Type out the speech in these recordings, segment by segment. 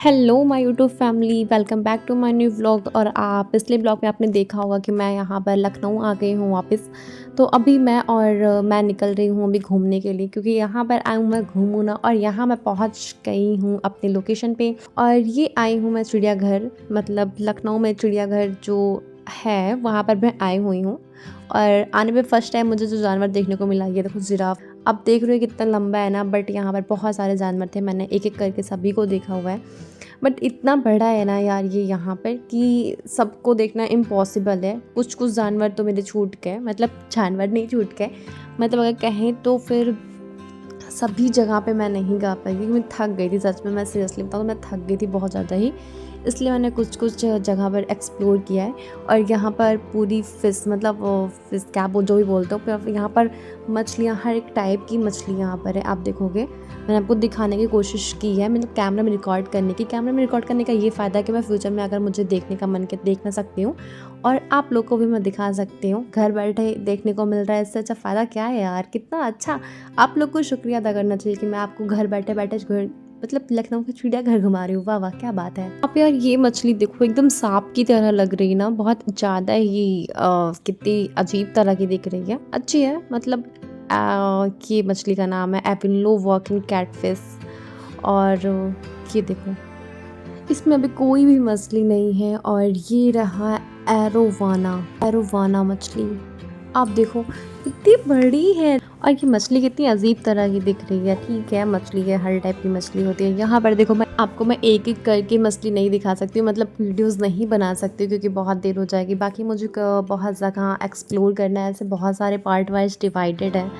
Hello my YouTube family, welcome back to my new vlog. और आप पिछले blog में आपने देखा होगा कि मैं यहाँ पर लखनऊ आ गई हूँ वापस। तो अभी मैं निकल रही हूँ अभी घूमने के लिए, क्योंकि यहाँ पर आई हूँ मैं घूमूँ ना। और यहाँ मैं पहुँच गई हूँ अपने लोकेशन पे, और ये आई हूँ मैं चिड़ियाघर, मतलब लखनऊ में चिड़ियाघर जो है वहाँ पर मैं आई हुई हूँ। और आने में फ़र्स्ट टाइम मुझे जो जानवर देखने को मिला, ये देखो जिराफ। अब देख रहे हो कितना लंबा है ना, बट यहाँ पर बहुत सारे जानवर थे, मैंने एक एक करके सभी को देखा हुआ है। बट इतना बड़ा है ना यार ये यहाँ पर कि सबको देखना इम्पॉसिबल है। कुछ कुछ जानवर तो मेरे छूट गए, मतलब जानवर नहीं छूट गए, मतलब अगर कहें तो फिर सभी जगह पे मैं नहीं गा पाई, क्योंकि मैं थक गई थी। सच में मैं सीरियसली बताऊँ, मैं थक गई थी बहुत ज़्यादा ही। इसलिए मैंने कुछ कुछ जगह पर एक्सप्लोर किया है। और यहाँ पर पूरी फ़िश, मतलब फ़िश क्या जो भी बोलते हो, पर यहाँ पर मछलियाँ, हर एक टाइप की मछली यहाँ पर है। आप देखोगे, मैंने आपको दिखाने की कोशिश की है, मैंने कैमरा में रिकॉर्ड करने का ये फ़ायदा है कि मैं फ्यूचर में अगर मुझे देखने का मन करे देख ना सकती हूँ, और आप लोग को भी मैं दिखा सकती हूँ। घर बैठे देखने को मिल रहा है, इससे अच्छा फ़ायदा क्या है यार। कितना अच्छा, आप लोग को शुक्रिया अदा करना चाहिए कि मैं आपको घर बैठे बैठे मतलब लखनऊ का चिड़ियाघर घुमा रही हूँ। वाह वाह, क्या बात है। आप यार ये मछली देखो, एकदम सांप की तरह लग रही है ना, बहुत ज़्यादा ही कितनी अजीब तरह की दिख रही है। अच्छी है, मतलब ये मछली का नाम है एपिलो वर्किंग कैटफिश। और ये देखो, इसमें अभी कोई भी मछली नहीं है। और ये रहा एरोवाना मछली। आप देखो कितनी बड़ी है, और ये मछली कितनी अजीब तरह की दिख रही है। ठीक है, मछली है, हर टाइप की मछली होती है। यहाँ पर देखो, मैं एक एक करके मछली नहीं दिखा सकती हूँ, मतलब वीडियोस नहीं बना सकती हूँ, क्योंकि बहुत देर हो जाएगी। बाकी मुझे बहुत जगह एक्सप्लोर करना है, ऐसे बहुत सारे पार्ट वाइज डिवाइडेड है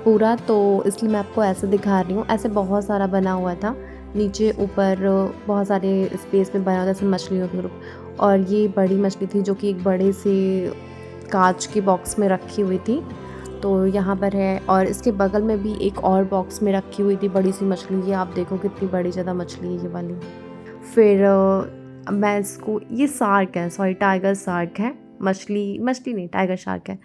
पूरा, तो इसलिए मैं आपको ऐसे दिखा रही हूँ। ऐसे बहुत सारा बना हुआ था, नीचे ऊपर बहुत सारे स्पेस में बना हुआ था, जैसे मछलियों के ग्रुप। और ये बड़ी मछली थी जो कि एक बड़े से कांच के बॉक्स में रखी हुई थी, तो यहाँ पर है। और इसके बगल में भी एक और बॉक्स में रखी हुई थी बड़ी सी मछली। ये आप देखो कितनी बड़ी ज़्यादा मछली है ये वाली। फिर मैं इसको, ये शार्क है, सॉरी टाइगर शार्क है, मछली नहीं, टाइगर शार्क है।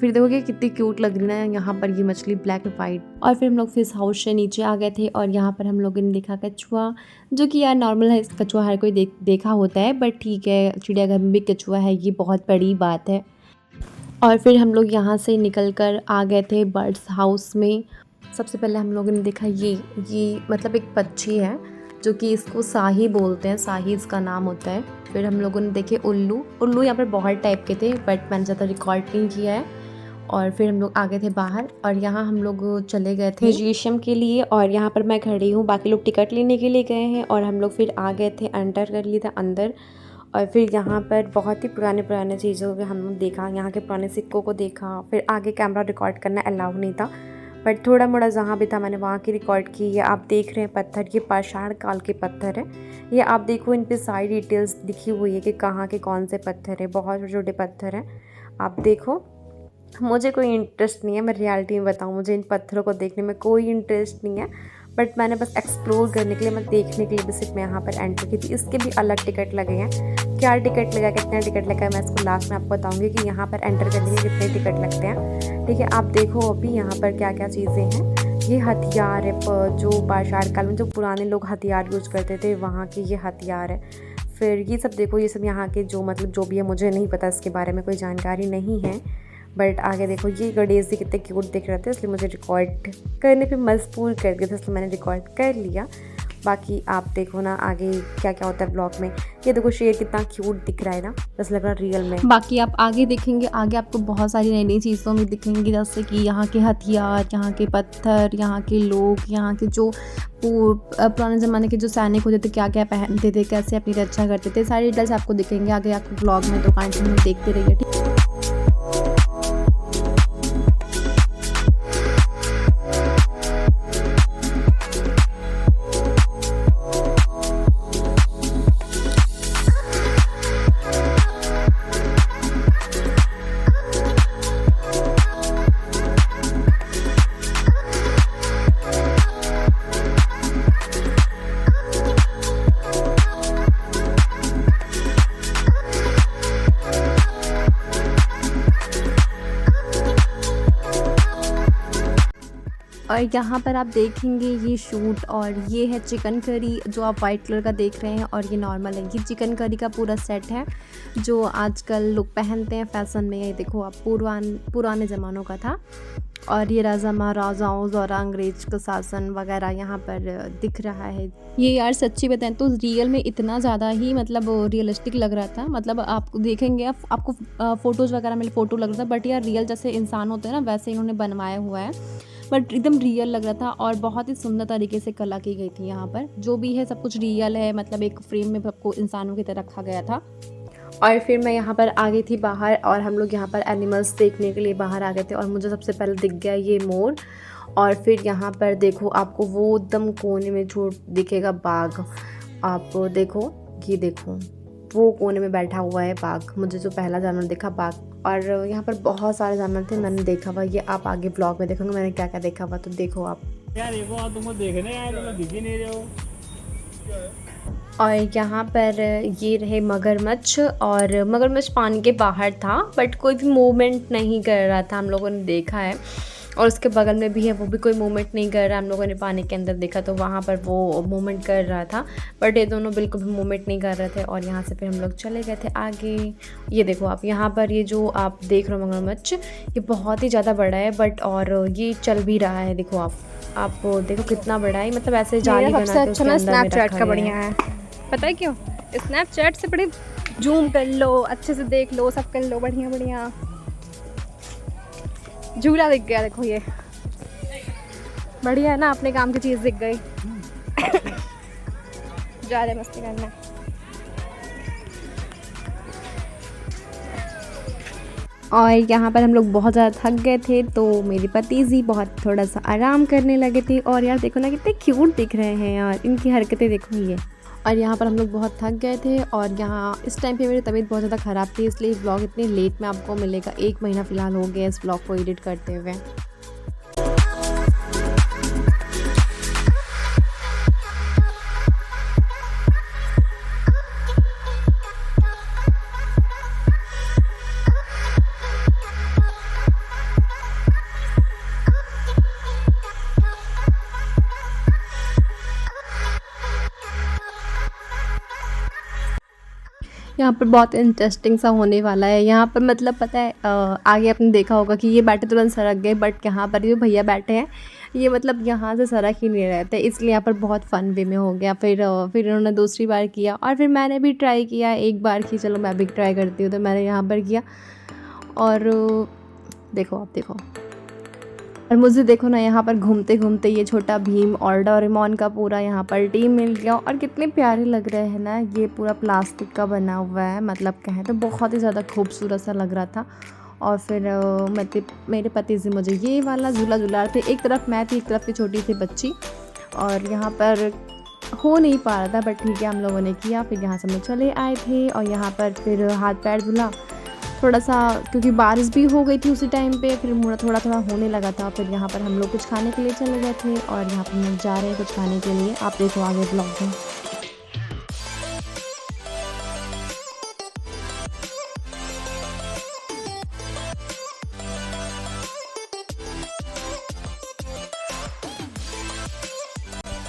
फिर देखोगे कितनी क्यूट लग रही है यहाँ पर ये मछली, ब्लैक एंड वाइट। और फिर हम लोग फिश हाउस से नीचे आ गए थे, और यहाँ पर हम लोगों ने देखा कछुआ, जो कि यार नॉर्मल है, कछुआ हर कोई देखा होता है, बट ठीक है, चिड़ियाघर में भी कछुआ है, ये बहुत बड़ी बात है। और फिर हम लोग यहाँ से निकल कर आ गए थे बर्ड्स हाउस में। सबसे पहले हम लोगों ने देखा ये मतलब एक पक्षी है, जो कि इसको शाही बोलते हैं, शाही इसका नाम होता है। फिर हम लोगों ने देखे उल्लू यहाँ पर बहुत टाइप के थे, बट मैंने ज़्यादा रिकॉर्ड नहीं किया है। और फिर हम लोग आ गए थे बाहर, और यहाँ हम लोग चले गए थे म्यूजियम के लिए। और यहाँ पर मैं खड़ी हूँ, बाकी लोग टिकट लेने के लिए गए हैं, और हम लोग फिर आ गए थे, एंटर कर लिए थे अंदर। और फिर यहाँ पर बहुत ही पुराने चीज़ों को हमने देखा, यहाँ के पुराने सिक्कों को देखा। फिर आगे कैमरा रिकॉर्ड करना अलाउ नहीं था, बट थोड़ा मोड़ा जहाँ भी था मैंने वहाँ की रिकॉर्ड की। ये आप देख रहे हैं पत्थर, ये पाषाण काल के पत्थर है। ये आप देखो, इन पे सारी डिटेल्स लिखी हुई है कि कहाँ के कौन से पत्थर है, बहुत छोटे छोटे पत्थर हैं। आप देखो, मुझे कोई इंटरेस्ट नहीं है, मैं रियलिटी में बताऊँ, मुझे इन पत्थरों को देखने में कोई इंटरेस्ट नहीं है, बट मैंने बस एक्सप्लोर करने के लिए, मैं देखने के लिए बस सिर्फ मैं यहाँ पर एंट्री की थी। इसके भी अलग टिकट लगे हैं, क्या टिकट लगा, कितना टिकट लगा, मैं इसको लास्ट में आपको बताऊँगी कि यहाँ पर एंटर करने के कितने टिकट लगते हैं। ठीक है, आप देखो अभी यहाँ पर क्या क्या चीज़ें हैं। ये हथियार है, जो पाषाण काल में जो पुराने लोग हथियार यूज करते थे, वहाँ के ये हथियार है। फिर ये सब देखो, ये सब यहाँ के जो मतलब जो भी है, मुझे नहीं पता इसके बारे में, कोई जानकारी नहीं है। बट आगे देखो, ये गणेश जी कितने क्यूट दिख रहे थे, इसलिए मुझे रिकॉर्ड करने पे मजबूर कर दिया था, इसलिए मैंने रिकॉर्ड कर लिया। बाकी आप देखो ना आगे क्या क्या होता है ब्लॉग में। ये देखो शेर कितना क्यूट दिख रहा है ना, जैसे लग रहा है रियल में। बाकी आप आगे देखेंगे, आगे आपको बहुत सारी नई नई चीज़ों में दिखेंगी, जैसे कि यहाँ के हथियार, यहाँ के पत्थर, यहाँ के लोग, यहाँ के जो पुराने ज़माने के जो सैनिक होते थे, क्या क्या पहनते थे, कैसे अपनी रक्षा करते थे, सारी डिटेल्स आपको दिखेंगे आगे आपको ब्लॉग में, तो कंटिन्यू देखते रहिए। ठीक है। और यहाँ पर आप देखेंगे ये शूट, और ये है चिकन करी जो आप वाइट कलर का देख रहे हैं, और ये नॉर्मल है। ये चिकन करी का पूरा सेट है जो आजकल लोग पहनते हैं फैशन में। ये देखो आप पुराने ज़मानों का था। और ये राजा महाराजाओं द्वारा अंग्रेज का शासन वगैरह यहाँ पर दिख रहा है। ये यार सच्ची बताएं तो रियल में इतना ज़्यादा ही मतलब रियलिस्टिक लग रहा था। मतलब आप देखेंगे आपको फ़ोटोज़ वगैरह में फ़ोटो लग रहा था, बट यार रियल जैसे इंसान होते हैं ना वैसे इन्होंने बनवाया हुआ है, बट एकदम रियल लग रहा था। और बहुत ही सुंदर तरीके से कला की गई थी। यहाँ पर जो भी है सब कुछ रियल है, मतलब एक फ्रेम में सबको इंसानों की तरह रखा गया था। और फिर मैं यहाँ पर आ गई थी बाहर, और हम लोग यहाँ पर एनिमल्स देखने के लिए बाहर आ गए थे। और मुझे सबसे पहले दिख गया ये मोर, और फिर यहाँ पर देखो आपको वो एकदम कोने में जो दिखेगा बाघ। आप देखो, ये देखो वो कोने में बैठा हुआ है बाघ। मुझे जो पहला जानवर दिखा बाघ। और यहाँ पर बहुत सारे जानवर थे मैंने देखा हुआ। ये आप आगे ब्लॉग में देखोगे मैंने क्या क्या देखा हुआ, तो देखो आप। यार देखो तुमको देखने आए तो दिख ही नहीं रहे हो। और यहाँ पर ये रहे मगरमच्छ, और मगरमच्छ पानी के बाहर था बट कोई भी मूवमेंट नहीं कर रहा था, हम लोगों ने देखा है। और उसके बगल में भी है, वो भी कोई मूवमेंट नहीं कर रहा। हम लोगों ने पानी के अंदर देखा तो वहाँ पर वो मूवमेंट कर रहा था, बट ये दोनों बिल्कुल भी मूवमेंट नहीं कर रहे थे। और यहाँ से फिर हम लोग चले गए थे आगे। ये देखो आप यहाँ पर ये जो आप देख रहे हो मगरमच्छ, ये बहुत ही ज़्यादा बड़ा है बट और ये चल भी रहा है। देखो आप देखो कितना बड़ा है, मतलब ऐसे जाली बना के उसके अंदर में रखा गया है। पता है क्यों? स्नैपचैट से बड़े जूम कर लो, अच्छे से देख लो, सब कर लो, बढ़िया बढ़िया। झूला दिख गया, देखो ये बढ़िया है ना, अपने काम की चीज़ दिख गई। ज़्यादा मस्ती करना। और यहाँ पर हम लोग बहुत ज़्यादा थक गए थे तो मेरे पति जी बहुत थोड़ा सा आराम करने लगे थे। और यार देखो ना कितने क्यूट दिख रहे हैं यार, इनकी हरकतें देखो ये। और यहाँ पर हम लोग बहुत थक गए थे, और यहाँ इस टाइम पे मेरी तबीयत बहुत ज़्यादा ख़राब थी, इसलिए व्लॉग इतने लेट में आपको मिलेगा। 1 महीना फ़िलहाल हो गया इस व्लॉग को एडिट करते हुए। यहाँ पर बहुत इंटरेस्टिंग सा होने वाला है। यहाँ पर मतलब पता है आगे आपने देखा होगा कि ये बैठे तुरंत सरक गए, बट यहाँ पर जो भैया बैठे हैं ये मतलब यहाँ से सरक ही नहीं रहे थे, इसलिए यहाँ पर बहुत फ़न वे में हो गया। फिर इन्होंने दूसरी बार किया, और फिर मैंने भी ट्राई किया एक बार कि चलो मैं भी ट्राई करती हूँ, तो मैंने यहाँ पर किया। और देखो आप देखो, और मुझे देखो ना यहाँ पर घूमते घूमते ये छोटा भीम और डोरेमोन का पूरा यहाँ पर टीम मिल गया। और कितने प्यारे लग रहे हैं ना, ये पूरा प्लास्टिक का बना हुआ है, मतलब कहें तो बहुत ही ज़्यादा खूबसूरत सा लग रहा था। और फिर मेरे पति से मुझे ये वाला झूला झूला रहे थे। एक तरफ मैं थी, एक तरफ थी छोटी सी बच्ची, और यहाँ पर हो नहीं पा रहा था, बट ठीक है हम लोगों ने किया। फिर यहाँ से हम लोग चले आए थे, और यहाँ पर फिर हाथ पैर धुला थोड़ा सा, क्योंकि बारिश भी हो गई थी उसी टाइम पे, फिर थोड़ा थोड़ा होने लगा था। फिर यहाँ पर हम लोग कुछ खाने के लिए चले गए थे, और यहाँ पर हम लोग जा रहे हैं कुछ खाने के लिए। आप देखो आगे ब्लॉग में।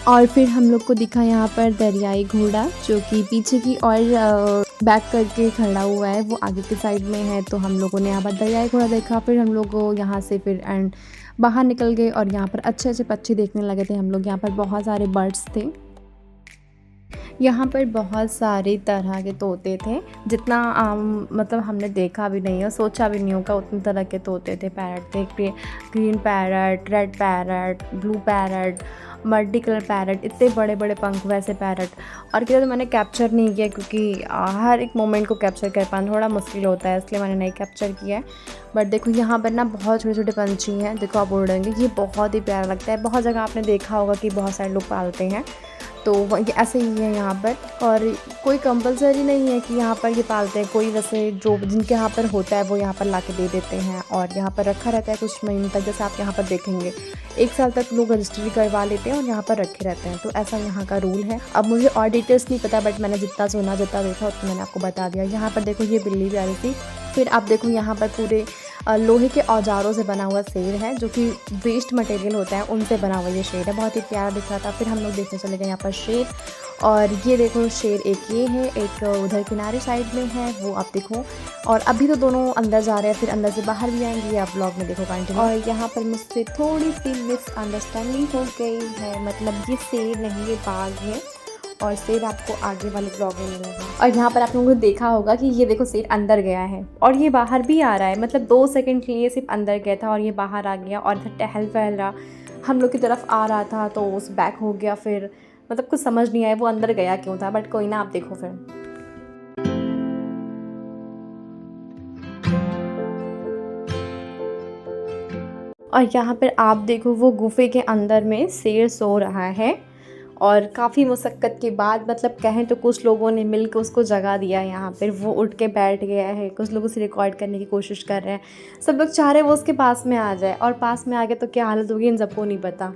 और फिर हम लोग को दिखा यहाँ पर दरियाई घोड़ा, जो कि पीछे की और बैक करके खड़ा हुआ है, वो आगे के साइड में है। तो हम लोगों ने यहाँ पर दरियाई घोड़ा देखा। फिर हम लोग यहाँ से फिर एंड बाहर निकल गए, और यहाँ पर अच्छे अच्छे पक्षी देखने लगे थे हम लोग। यहाँ पर बहुत सारे बर्ड्स थे, यहाँ पर बहुत सारे तरह के तोते थे, जितना मतलब हमने देखा भी नहीं है, सोचा भी नहीं होगा उतने तरह के तोते थे। पैरट थे, green parrot, red parrot, blue parrot, multi colour parrot, इतने बड़े बड़े पंख वैसे पैरट। और क्या तो मैंने कैप्चर नहीं किया, क्योंकि हर एक मोमेंट को कैप्चर कर पाना थोड़ा मुश्किल होता है, इसलिए मैंने नहीं कैप्चर किया है। बट देखो यहाँ पर ना बहुत छोटे छोटे पंछी हैं, देखो आप उड़ रहेंगे, ये बहुत ही प्यारा लगता है। बहुत जगह आपने देखा होगा कि बहुत सारे लोग पालते हैं, तो ये ऐसे ही है यहाँ पर। और कोई कंपलसरी नहीं है कि यहाँ पर ये पालते हैं, कोई वैसे जो जिनके यहाँ पर होता है वो यहाँ पर ला के दे देते हैं, और यहाँ पर रखा रहता है कुछ महीने तक। जैसे आप यहाँ पर देखेंगे 1 साल तक लोग रजिस्ट्री करवा लेते हैं और यहाँ पर रखे रहते हैं, तो ऐसा यहाँ का रूल है। अब मुझे और डिटेल्स नहीं पता, बट मैंने जितना सुना जितना देखा उतना मैंने आपको बता दिया। यहाँ पर देखो ये बिल्ली भी आ रही थी। फिर आप देखो यहाँ पर पूरे लोहे के औजारों से बना हुआ शेर है, जो कि वेस्ट मटेरियल होता है उनसे बना हुआ ये शेर है। बहुत ही प्यारा दिख रहा था। फिर हम लोग देखने चले गए यहाँ पर शेर, और ये देखो शेर एक ये है, एक उधर किनारे साइड में है, वो आप देखो। और अभी तो दोनों अंदर जा रहे हैं, फिर अंदर से बाहर भी आएंगे, ये आप ब्लॉग में देखो कंटिन्यू। और यहाँ पर मुझसे थोड़ी सी मिसअंडरस्टैंडिंग हो गई है, मतलब ये शेर नहीं, ये बाघ है, और शेर आपको आगे वाले ब्लॉग में मिलेगा। और यहाँ पर आप लोगों ने देखा होगा कि ये देखो शेर अंदर गया है और ये बाहर भी आ रहा है, मतलब 2 सेकंड के लिए सिर्फ अंदर गया था और ये बाहर आ गया, और इधर टहल वहल रहा, हम लोग की तरफ आ रहा था तो उस बैक हो गया। फिर मतलब कुछ समझ नहीं आया वो अंदर गया क्यों था, बट कोई ना, आप देखो फिर। और यहाँ पर आप देखो वो गुफे के अंदर में शेर सो रहा है, और काफ़ी मुशक्क़त के बाद, मतलब कहें तो कुछ लोगों ने मिलकर उसको जगा दिया है। यहाँ पर वो उठ के बैठ गया है, कुछ लोग उसे रिकॉर्ड करने की कोशिश कर रहे हैं, सब लोग चाह रहे हैं वो उसके पास में आ जाए, और पास में आ गया तो क्या हालत होगी इन सबको नहीं पता।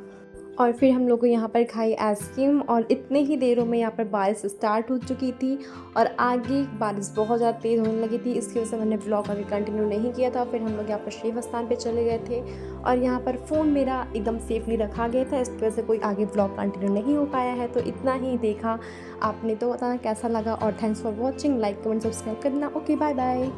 और फिर हम लोग को यहाँ पर खाई आइसक्रीम, और इतने ही देरों में यहाँ पर बारिश स्टार्ट हो चुकी थी, और आगे बारिश बहुत ज़्यादा तेज़ होने लगी थी। इसकी वजह से मैंने ब्लॉग आगे कंटिन्यू नहीं किया था। फिर हम लोग यहाँ पर शिव स्थान पे चले गए थे, और यहाँ पर फ़ोन मेरा एकदम सेफली रखा गया था, इसकी वजह से कोई आगे ब्लॉग कंटिन्यू नहीं हो पाया है। तो इतना ही देखा आपने, तो बताना कैसा लगा, और thanks for watching. Like comment subscribe करना। Okay, bye bye.